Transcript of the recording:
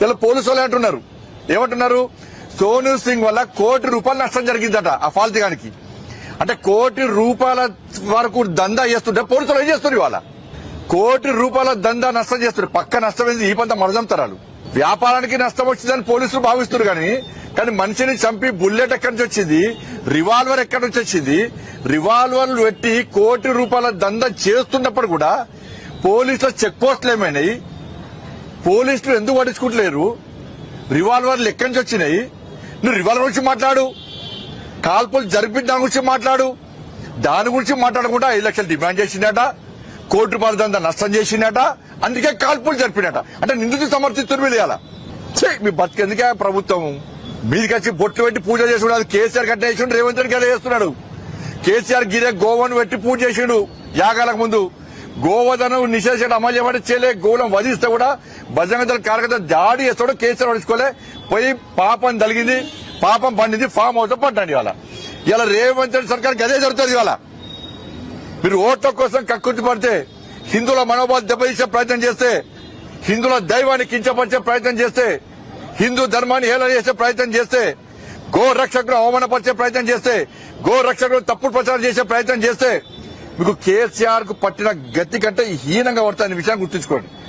ఇలా పోలీసు వాళ్ళు అంటున్నారు, ఏమంటున్నారు? సోను సింగ్ వల్ల ₹1,00,00,000 నష్టం జరిగిందట ఆ ఫాల్తిగానికి. అంటే ₹1,00,00,000 వరకు దందా చేస్తుంటే పోలీసులు ఏం చేస్తున్నారు? ఇవాళ ₹1,00,00,000 దందా నష్టం చేస్తున్నారు. పక్క నష్టం ఏంది? ఈ పంత మరదంతరాలు. వ్యాపారానికి నష్టం వచ్చిందని పోలీసులు భావిస్తున్నారు కానీ మనిషిని చంపి బుల్లెట్ ఎక్కడి నుంచి వచ్చింది, రివాల్వర్ ఎక్కడి నుంచి వచ్చింది? రివాల్వర్లు పెట్టి ₹1,00,00,000 దందా చేస్తున్నప్పుడు కూడా పోలీసుల చెక్ పోస్టులు ఏమైనాయి? పోలీసులు ఎందుకు పట్టించుకుంటలేరు? రివాల్వర్లు ఎక్కడి నుంచి వచ్చినాయి? నువ్వు రివాల్వర్ గురించి మాట్లాడు, కాల్పులు జరిపిన దాని గురించి మాట్లాడు. దాని గురించి మాట్లాడకుండా 5 లక్షలు డిమాండ్ చేసిందట, ₹1,00,00,000 దందా నష్టం చేసిందట, అందుకే కాల్పులు జరిపినట. అంటే నిందితులు సమర్థిస్తున్నారు వీళ్ళు. ఇలా మీ బతికెందుకే ప్రభుత్వం? మీదికి వచ్చి బొట్లు పెట్టి పూజ చేసుకున్నాడు. కేసీఆర్ కట్ట వేసిండు, రేవంత్ రెడ్డి గట్ట చేస్తున్నాడు. కేసీఆర్ గిరే గోవను పెట్టి పూజ చేసిండు యాగాలకు ముందు. గోవధను నిషేధించడం అమలు చేయబడి చేయలే. గోవులను వధిస్తే కూడా బజరంగ దళ కార్యకర్త దాడి చేస్తాడు. కేసీఆర్ పడుచుకోలే. పోయి పాపం తలిగింది, పాపం పండింది, ఫామ్ హౌస్ పడ్డాడు. ఇలా రేవంత్ రెడ్డి సర్కార్కి అదే జరుగుతుంది. ఇవాళ మీరు ఓట్ల కోసం కక్కుర్తి పడితే, హిందువుల మనోభావాలు దెబ్బతీసే ప్రయత్నం చేస్తే, హిందువుల దైవాన్ని కించపరిచే ప్రయత్నం చేస్తే, హిందూ ధర్మాన్ని హేళన చేసే ప్రయత్నం చేస్తే, గో రక్షకులు అవమానపరిచే ప్రయత్నం చేస్తే, గో రక్షకులు తప్పుడు ప్రచారం చేసే ప్రయత్నం చేస్తే మీకు కేసీఆర్ కు పట్టిన గతి కంటే హీనంగా పడుతుంది. విషయాన్ని గుర్తుంచుకోండి.